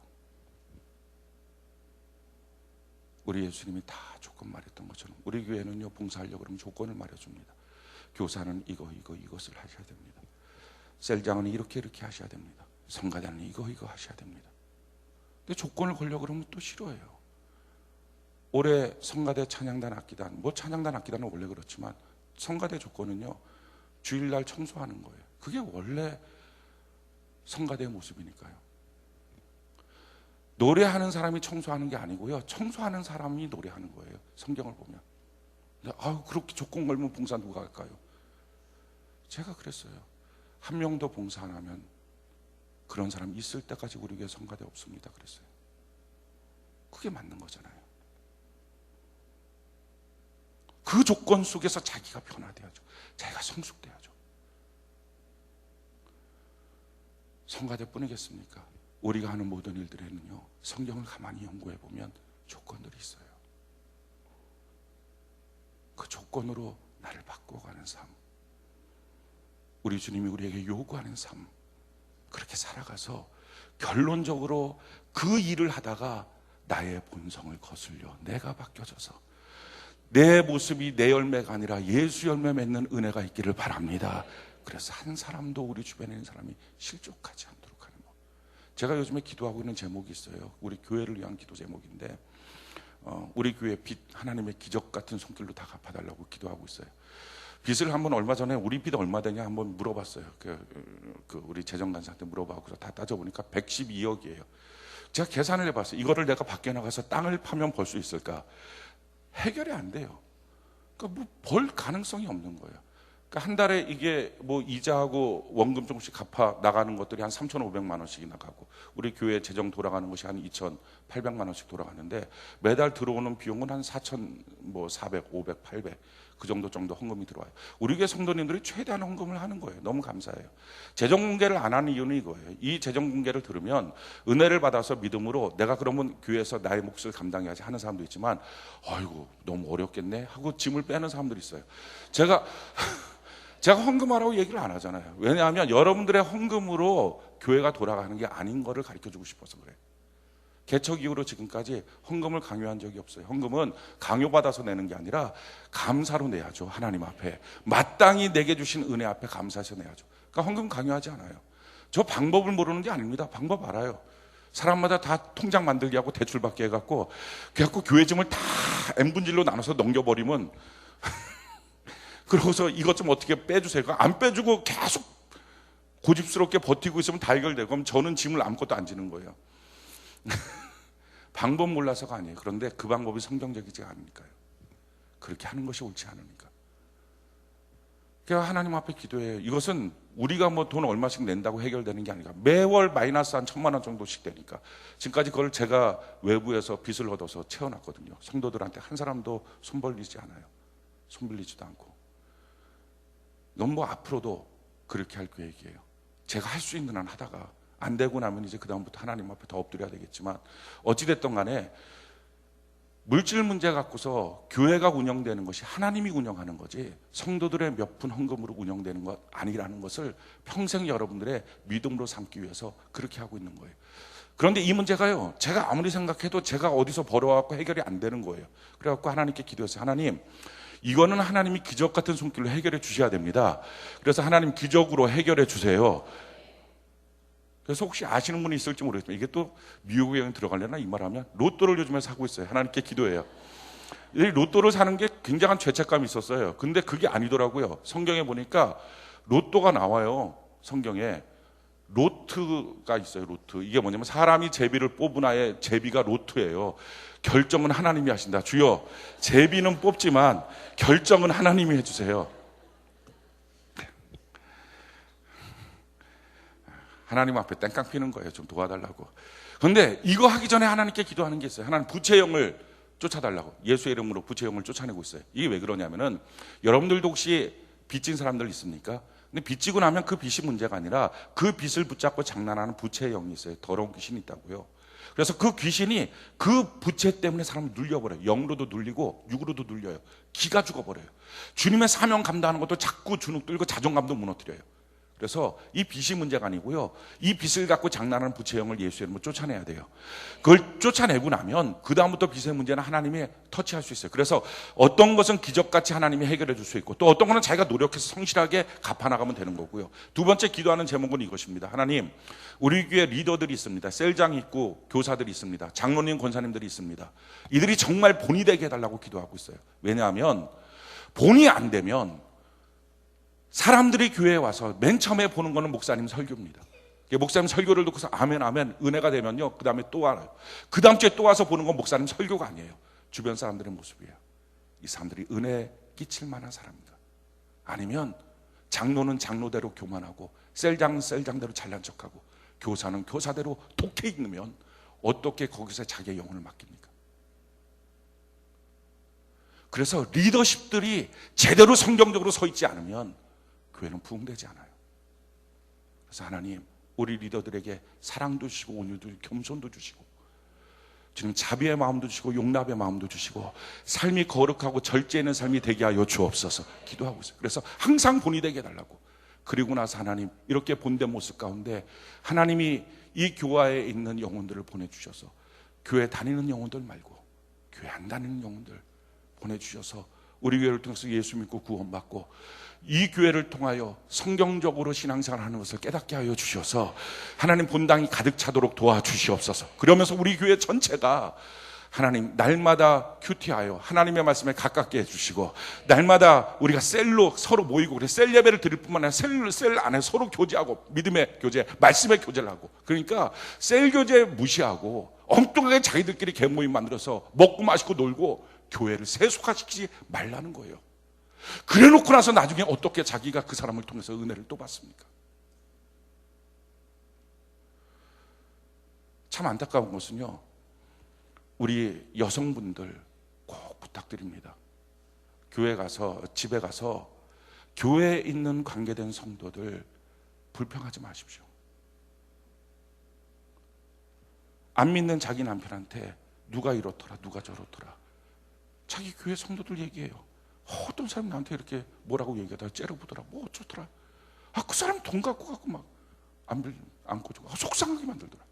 [SPEAKER 2] 우리 예수님이 다 조건 말했던 것처럼 우리 교회는요, 봉사하려고 그러면 조건을 말해줍니다. 교사는 이것을 하셔야 됩니다. 셀장은 이렇게 하셔야 됩니다. 성가대는 이거 하셔야 됩니다. 근데 조건을 걸려고 그러면 또 싫어해요. 올해 성가대 찬양단 악기단, 뭐 찬양단 악기단은 원래 그렇지만 성가대 조건은요, 주일날 청소하는 거예요. 그게 원래 성가대의 모습이니까요. 노래하는 사람이 청소하는 게 아니고요, 청소하는 사람이 노래하는 거예요. 성경을 보면. 그렇게 조건 걸면 봉사 누가 할까요? 제가 그랬어요. 한 명도 봉사 안 하면 그런 사람이 있을 때까지 우리 교회 성가대 없습니다 그랬어요. 그게 맞는 거잖아요. 그 조건 속에서 자기가 변화돼야죠. 자기가 성숙돼야죠. 성가대뿐이겠습니까? 우리가 하는 모든 일들에는요, 성경을 가만히 연구해 보면 조건들이 있어요. 그 조건으로 나를 바꿔가는 삶, 우리 주님이 우리에게 요구하는 삶, 그렇게 살아가서 결론적으로 그 일을 하다가 나의 본성을 거슬려 내가 바뀌어져서 내 모습이 내 열매가 아니라 예수 열매 맺는 은혜가 있기를 바랍니다. 그래서 한 사람도 우리 주변에 있는 사람이 실족하지 않도록 하는 것. 제가 요즘에 기도하고 있는 제목이 있어요. 우리 교회를 위한 기도 제목인데, 우리 교회 빚 하나님의 기적 같은 손길로 다 갚아달라고 기도하고 있어요. 빚을 한번 얼마 전에 우리 빚 얼마 되냐 한번 물어봤어요. 우리 재정간사한테 물어봐서 다 따져보니까 112억이에요. 제가 계산을 해봤어요. 이거를 내가 밖에 나가서 땅을 파면 벌 수 있을까? 해결이 안 돼요. 그러니까 뭐 벌 가능성이 없는 거예요. 그러니까 한 달에 이게 뭐 이자하고 원금 조금씩 갚아 나가는 것들이 한 3,500만 원씩이 나가고, 우리 교회 재정 돌아가는 것이 한 2,800만 원씩 돌아가는데, 매달 들어오는 비용은 한 4,400, 500, 800 그 정도 헌금이 들어와요. 우리 교회 성도님들이 최대한 헌금을 하는 거예요. 너무 감사해요. 재정 공개를 안 하는 이유는 이거예요. 이 재정 공개를 들으면 은혜를 받아서 믿음으로 내가 그러면 교회에서 나의 몫을 감당해야지 하는 사람도 있지만, 아이고 너무 어렵겠네 하고 짐을 빼는 사람들이 있어요. 제가 헌금하라고 얘기를 안 하잖아요. 왜냐하면 여러분들의 헌금으로 교회가 돌아가는 게 아닌 거를 가르쳐주고 싶어서 그래요. 개척 이후로 지금까지 헌금을 강요한 적이 없어요. 헌금은 강요받아서 내는 게 아니라 감사로 내야죠. 하나님 앞에 마땅히 내게 주신 은혜 앞에 감사해서 내야죠. 그러니까 헌금 강요하지 않아요. 저 방법을 모르는 게 아닙니다. 방법 알아요. 사람마다 다 통장 만들기 하고 대출받게 해갖고 그래갖고 교회 짐을 다 n분질로 나눠서 넘겨버리면 그러고서 이것 좀 어떻게 빼주세요. 안 빼주고 계속 고집스럽게 버티고 있으면 다 해결되고, 그럼 저는 짐을 아무것도 안 지는 거예요. 방법 몰라서가 아니에요. 그런데 그 방법이 성경적이지 않으니까요. 그렇게 하는 것이 옳지 않으니까. 그러니까 하나님 앞에 기도해요. 이것은 우리가 뭐 돈 얼마씩 낸다고 해결되는 게 아니라 매월 마이너스 한 1,000만 원 정도씩 되니까. 지금까지 그걸 제가 외부에서 빚을 얻어서 채워놨거든요. 성도들한테 한 사람도 손 벌리지 않아요. 손 빌리지도 않고. 넌 뭐 앞으로도 그렇게 할 계획이에요. 제가 할 수 있는 한 하다가 안 되고 나면 이제 그 다음부터 하나님 앞에 더 엎드려야 되겠지만, 어찌됐든 간에 물질 문제 갖고서 교회가 운영되는 것이 하나님이 운영하는 거지 성도들의 몇 푼 헌금으로 운영되는 것 아니라는 것을 평생 여러분들의 믿음으로 삼기 위해서 그렇게 하고 있는 거예요. 그런데 이 문제가요, 제가 아무리 생각해도 제가 어디서 벌어갖고 해결이 안 되는 거예요. 그래갖고 하나님께 기도했어요. 하나님, 이거는 하나님이 기적 같은 손길로 해결해 주셔야 됩니다. 그래서 하나님 기적으로 해결해 주세요. 그래서 혹시 아시는 분이 있을지 모르겠지만, 이게 또 미국에 들어가려나 이 말하면, 로또를 요즘에 사고 있어요. 하나님께 기도해요. 이 로또를 사는 게 굉장한 죄책감이 있었어요. 근데 그게 아니더라고요. 성경에 보니까 로또가 나와요. 성경에 로트가 있어요. 로트. 이게 뭐냐면 사람이 제비를 뽑은 아의 제비가 로트예요. 결정은 하나님이 하신다. 주여, 제비는 뽑지만 결정은 하나님이 해주세요. 하나님 앞에 땡깡 피는 거예요. 좀 도와달라고. 그런데 이거 하기 전에 하나님께 기도하는 게 있어요. 하나님 부채형을 쫓아달라고. 예수의 이름으로 부채형을 쫓아내고 있어요. 이게 왜 그러냐면은, 여러분들도 혹시 빚진 사람들 있습니까? 근데 빚지고 나면 그 빚이 문제가 아니라 그 빚을 붙잡고 장난하는 부채의 영이 있어요. 더러운 귀신이 있다고요. 그래서 그 귀신이 그 부채 때문에 사람을 눌려버려요. 영으로도 눌리고 육으로도 눌려요. 기가 죽어버려요. 주님의 사명 감당하는 것도 자꾸 주눅 들고 자존감도 무너뜨려요. 그래서 이 빚이 문제가 아니고요, 이 빚을 갖고 장난하는 부채 영을 예수의 이름으로 쫓아내야 돼요. 그걸 쫓아내고 나면 그 다음부터 빚의 문제는 하나님이 터치할 수 있어요. 그래서 어떤 것은 기적같이 하나님이 해결해 줄 수 있고, 또 어떤 것은 자기가 노력해서 성실하게 갚아나가면 되는 거고요. 두 번째 기도하는 제목은 이것입니다. 하나님, 우리 교회 리더들이 있습니다. 셀장이 있고 교사들이 있습니다. 장로님, 권사님들이 있습니다. 이들이 정말 본이 되게 해달라고 기도하고 있어요. 왜냐하면 본이 안 되면 사람들이 교회에 와서 맨 처음에 보는 거는 목사님 설교입니다. 목사님 설교를 듣고서 아멘 아멘 은혜가 되면요, 그 다음에 또 와요. 그 다음 주에 또 와서 보는 건 목사님 설교가 아니에요. 주변 사람들의 모습이에요. 이 사람들이 은혜 끼칠 만한 사람인가? 아니면 장로는 장로대로 교만하고 셀장대로 잘난 척하고 교사는 교사대로 독해 있으면 어떻게 거기서 자기의 영혼을 맡깁니까? 그래서 리더십들이 제대로 성경적으로 서 있지 않으면 교회는 부흥되지 않아요. 그래서 하나님, 우리 리더들에게 사랑도 주시고 온유도 주시고 겸손도 주시고 주님 자비의 마음도 주시고 용납의 마음도 주시고 삶이 거룩하고 절제 있는 삶이 되게 하여 주옵소서 기도하고 있어요. 그래서 항상 본이 되게 해달라고. 그리고 나서 하나님, 이렇게 본된 모습 가운데 하나님이 이 교회에 있는 영혼들을 보내주셔서 교회 다니는 영혼들 말고 교회 안 다니는 영혼들 보내주셔서 우리 교회를 통해서 예수 믿고 구원받고 이 교회를 통하여 성경적으로 신앙생활을 하는 것을 깨닫게 하여 주셔서 하나님 본당이 가득 차도록 도와주시옵소서. 그러면서 우리 교회 전체가 하나님 날마다 큐티하여 하나님의 말씀에 가깝게 해주시고, 날마다 우리가 셀로 서로 모이고, 그래 셀 예배를 드릴 뿐만 아니라 셀 안에 서로 교제하고, 믿음의 교제, 말씀의 교제를 하고, 그러니까 셀 교제 무시하고 엉뚱하게 자기들끼리 개모임 만들어서 먹고 마시고 놀고 교회를 세속화시키지 말라는 거예요. 그래 놓고 나서 나중에 어떻게 자기가 그 사람을 통해서 은혜를 또 받습니까? 참 안타까운 것은요, 우리 여성분들 꼭 부탁드립니다. 교회 가서, 집에 가서 교회에 있는 관계된 성도들 불평하지 마십시오. 안 믿는 자기 남편한테 누가 이렇더라 누가 저렇더라 자기 교회 성도들 얘기해요. 어떤 사람이 나한테 이렇게 뭐라고 얘기하다가 째려보더라, 뭐 어쩌더라, 그 사람 돈 갖고 막 안고 주고 속상하게 만들더라.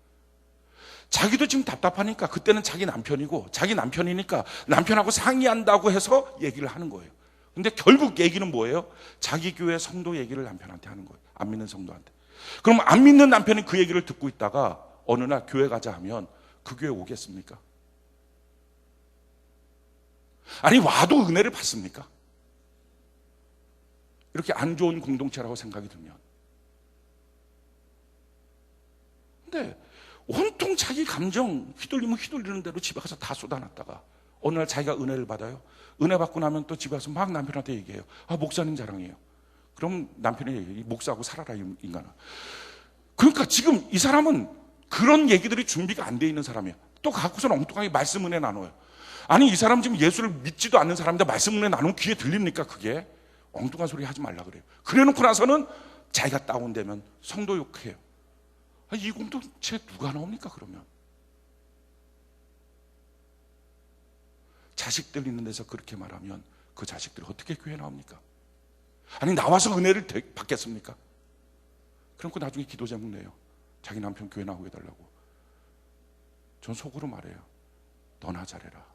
[SPEAKER 2] 자기도 지금 답답하니까 그때는 자기 남편이고, 자기 남편이니까 남편하고 상의한다고 해서 얘기를 하는 거예요. 근데 결국 얘기는 뭐예요? 자기 교회 성도 얘기를 남편한테 하는 거예요. 안 믿는 성도한테. 그럼 안 믿는 남편이 그 얘기를 듣고 있다가 어느 날 교회 가자 하면 그 교회 오겠습니까? 아니 와도 은혜를 받습니까? 이렇게 안 좋은 공동체라고 생각이 들면. 근데 온통 자기 감정 휘둘리면 휘둘리는 대로 집에 가서 다 쏟아놨다가 어느 날 자기가 은혜를 받아요. 은혜 받고 나면 또 집에 가서 막 남편한테 얘기해요. 목사님 자랑이에요. 그럼 남편이 얘기해요. 목사하고 살아라 이 인간아. 그러니까 지금 이 사람은 그런 얘기들이 준비가 안 돼 있는 사람이에요. 또 갖고서는 엉뚱하게 말씀 은혜 나눠요. 아니 이 사람 지금 예수를 믿지도 않는 사람인데 말씀 은혜 나누면 귀에 들립니까? 그게 엉뚱한 소리 하지 말라 그래요. 그래 놓고 나서는 자기가 다운되면 성도 욕해요. 이 공동체 누가 나옵니까 그러면? 자식들 있는 데서 그렇게 말하면 그 자식들이 어떻게 교회 나옵니까? 아니 나와서 은혜를 받겠습니까? 그러고 나중에 기도 제목 내요. 자기 남편 교회 나오게 해달라고. 전 속으로 말해요. 너나 잘해라.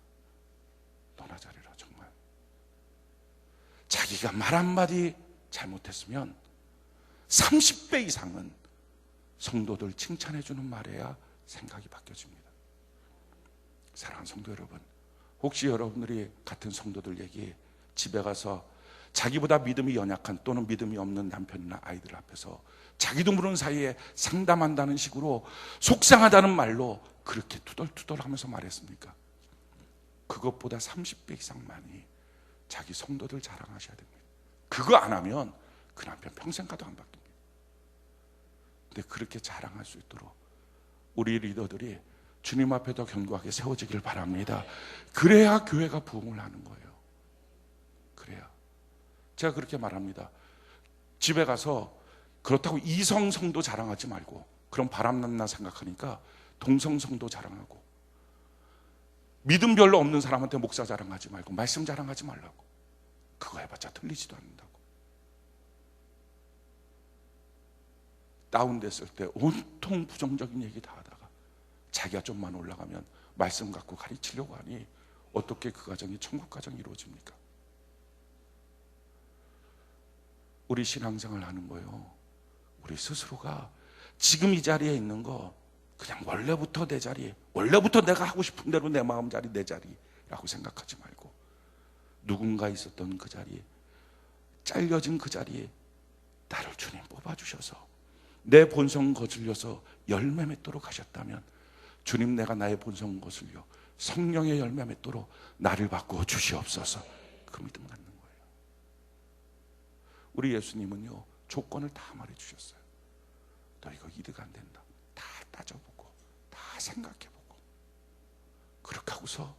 [SPEAKER 2] 너나 잘해라. 정말 자기가 말 한마디 잘못했으면 30배 이상은 성도들 칭찬해주는 말에야 생각이 바뀌어집니다. 사랑하는 성도 여러분, 혹시 여러분들이 같은 성도들 얘기 집에 가서 자기보다 믿음이 연약한 또는 믿음이 없는 남편이나 아이들 앞에서 자기도 모르는 사이에 상담한다는 식으로 속상하다는 말로 그렇게 투덜투덜하면서 말했습니까? 그것보다 30배 이상 많이 자기 성도들 자랑하셔야 됩니다. 그거 안 하면 그 남편 평생 가도 안 바뀝니다. 근데 그렇게 자랑할 수 있도록 우리 리더들이 주님 앞에 더 견고하게 세워지길 바랍니다. 그래야 교회가 부흥을 하는 거예요. 그래야. 제가 그렇게 말합니다. 집에 가서 그렇다고 이성 성도 자랑하지 말고, 그럼 바람났나 생각하니까 동성 성도 자랑하고, 믿음 별로 없는 사람한테 목사 자랑하지 말고 말씀 자랑하지 말라고. 그거 해봤자 틀리지도 않는다고. 다운됐을 때 온통 부정적인 얘기 다 하다가 자기가 좀만 올라가면 말씀 갖고 가르치려고 하니 어떻게 그 가정이 천국 가정이 이루어집니까? 우리 신앙생활 하는 거예요. 우리 스스로가 지금 이 자리에 있는 거 그냥 원래부터 내 자리, 원래부터 내가 하고 싶은 대로 내 마음자리, 내 자리라고 생각하지 말고, 누군가 있었던 그 자리에, 잘려진 그 자리에 나를 주님 뽑아주셔서 내 본성 거슬려서 열매 맺도록 하셨다면, 주님 내가 나의 본성 거슬려 성령의 열매 맺도록 나를 바꾸어 주시옵소서. 그 믿음 갖는 거예요. 우리 예수님은요, 조건을 다 말해주셨어요. 너 이거 이득 안 된다. 다 따져보고 다 생각해보고, 그렇게 하고서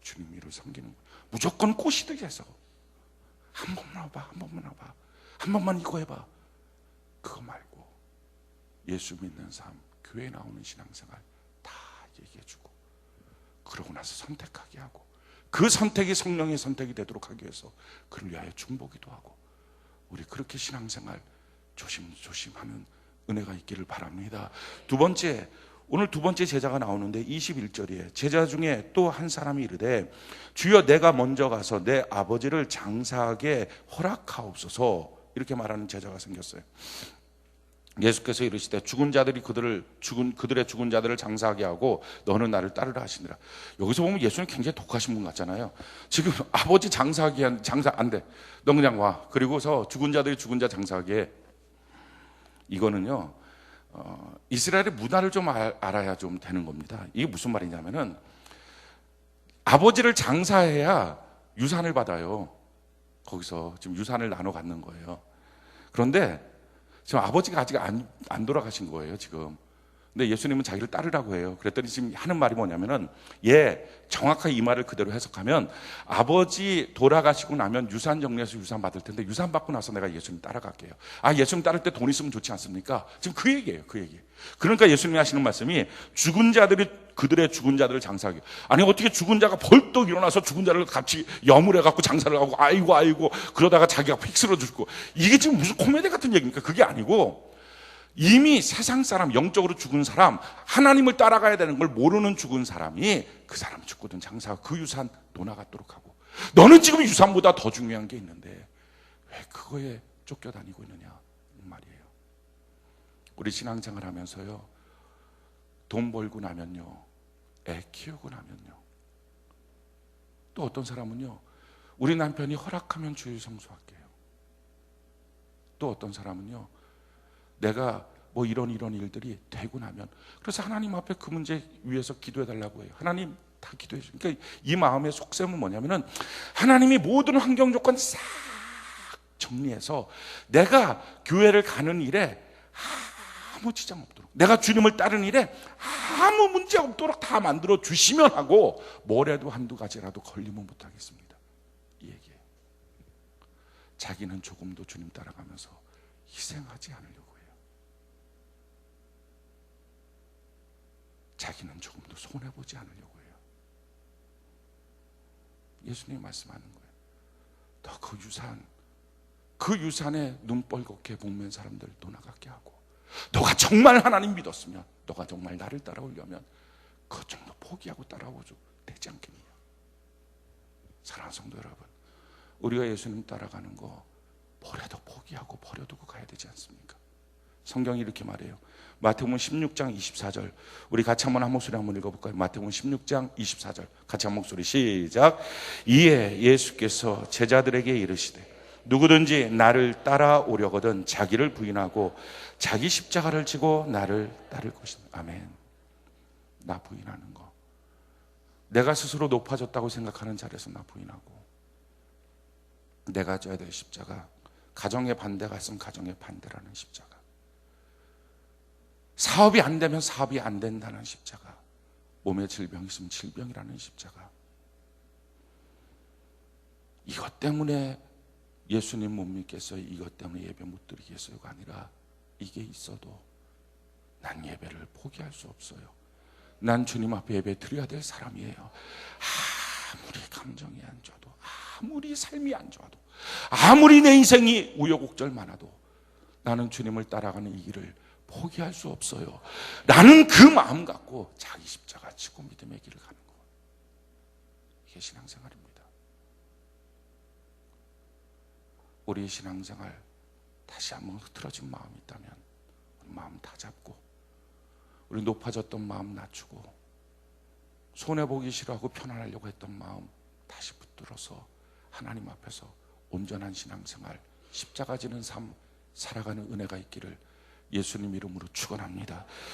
[SPEAKER 2] 주님 일을 섬기는 거예요. 무조건 꼬시듯이 해서 한 번만 와봐, 한 번만 와봐, 한 번만 이거 해봐, 그거 말고 예수 믿는 삶, 교회 나오는 신앙생활 다 얘기해주고, 그러고 나서 선택하게 하고, 그 선택이 성령의 선택이 되도록 하기 위해서 그를 위하여 중보기도 하고, 우리 그렇게 신앙생활 조심하는 은혜가 있기를 바랍니다. 두 번째, 오늘 두 번째 제자가 나오는데 21절에 제자 중에 또 한 사람이 이르되 주여 내가 먼저 가서 내 아버지를 장사하게 허락하옵소서, 이렇게 말하는 제자가 생겼어요. 예수께서 이르시되 죽은 자들이 그들의 죽은 자들을 장사하게 하고 너는 나를 따르라 하시니라. 여기서 보면 예수님 굉장히 독하신 분 같잖아요. 지금 아버지 장사하게 장사 안 돼, 너 그냥 와. 그리고서 죽은 자들이 죽은 자 장사하게 해. 이거는요, 이스라엘의 문화를 좀 알아야 좀 되는 겁니다. 이게 무슨 말이냐면은, 아버지를 장사해야 유산을 받아요. 거기서 지금 유산을 나눠 갖는 거예요. 그런데 지금 아버지가 아직 안 돌아가신 거예요, 지금. 근데 예수님은 자기를 따르라고 해요. 그랬더니 지금 하는 말이 뭐냐면은, 정확하게 이 말을 그대로 해석하면, 아버지 돌아가시고 나면 유산 정리해서 유산 받을 텐데, 유산 받고 나서 내가 예수님 따라갈게요. 예수님 따를 때 돈 있으면 좋지 않습니까? 지금 그 얘기예요, 그 얘기. 그러니까 예수님이 하시는 말씀이, 죽은 자들이 그들의 죽은 자들을 장사하게. 아니, 어떻게 죽은 자가 벌떡 일어나서 죽은 자를 같이 염을해갖고 장사를 하고, 아이고 그러다가 자기가 픽 쓰러져 죽고, 이게 지금 무슨 코미디 같은 얘기입니까? 그게 아니고, 이미 세상 사람, 영적으로 죽은 사람, 하나님을 따라가야 되는 걸 모르는 죽은 사람이 그 사람 죽거든 장사하고 그 유산 논아갖도록 하고, 너는 지금 유산보다 더 중요한 게 있는데 왜 그거에 쫓겨다니고 있느냐, 이 말이에요. 우리 신앙생활 하면서요, 돈 벌고 나면요, 애 키우고 나면요, 또 어떤 사람은요, 우리 남편이 허락하면 주일 성수할게요. 또 어떤 사람은요, 내가 뭐 이런 일들이 되고 나면, 그래서 하나님 앞에 그 문제 위해서 기도해 달라고 해요. 하나님 다 기도해 주니까, 그러니까 이 마음의 속셈은 뭐냐면은, 하나님이 모든 환경 조건 싹 정리해서 내가 교회를 가는 일에 아무 지장 없도록, 내가 주님을 따르는 일에 아무 문제 없도록 다 만들어 주시면 하고, 뭐라도 한두 가지라도 걸리면 못하겠습니다, 이 얘기예요. 자기는 조금도 주님 따라가면서 희생하지 않으려고 해요. 자기는 조금도 손해보지 않으려고 해요. 예수님이 말씀하는 거예요. 너 그 유산에 눈 뻘겋게 복맨 사람들 떠나가게 하고, 너가 정말 하나님 믿었으면, 너가 정말 나를 따라오려면 그 정도 포기하고 따라오죠. 되지 않겠느냐. 사랑하는 성도 여러분, 우리가 예수님 따라가는 거 뭐라도 포기하고 버려두고 가야 되지 않습니까? 성경이 이렇게 말해요. 마태복음 16장 24절, 우리 같이 한 목소리 한번 읽어볼까요? 마태복음 16장 24절, 같이 한 목소리 시작. 이에 예수께서 제자들에게 이르시되 누구든지 나를 따라오려거든 자기를 부인하고 자기 십자가를 지고 나를 따를 것이다. 아멘. 나 부인하는 거, 내가 스스로 높아졌다고 생각하는 자리에서 나 부인하고, 내가 져야 될 십자가, 가정의 반대가 있으면 가정의 반대라는 십자가, 사업이 안 되면 사업이 안 된다는 십자가, 몸에 질병이 있으면 질병이라는 십자가, 이것 때문에 예수님 못 믿겠어요, 이것 때문에 예배 못 드리겠어요가 아니라 이게 있어도 난 예배를 포기할 수 없어요. 난 주님 앞에 예배 드려야 될 사람이에요. 아무리 감정이 안 좋아도, 아무리 삶이 안 좋아도, 아무리 내 인생이 우여곡절 많아도 나는 주님을 따라가는 이 길을 포기할 수 없어요. 나는 그 마음 갖고 자기 십자가 지고 믿음의 길을 가는 거. 이게 신앙생활입니다. 우리의 신앙생활 다시 한번 흐트러진 마음이 있다면 우리 마음 다 잡고, 우리 높아졌던 마음 낮추고, 손해보기 싫어하고 편안하려고 했던 마음 다시 붙들어서 하나님 앞에서 온전한 신앙생활, 십자가 지는 삶 살아가는 은혜가 있기를 예수님 이름으로 축원합니다.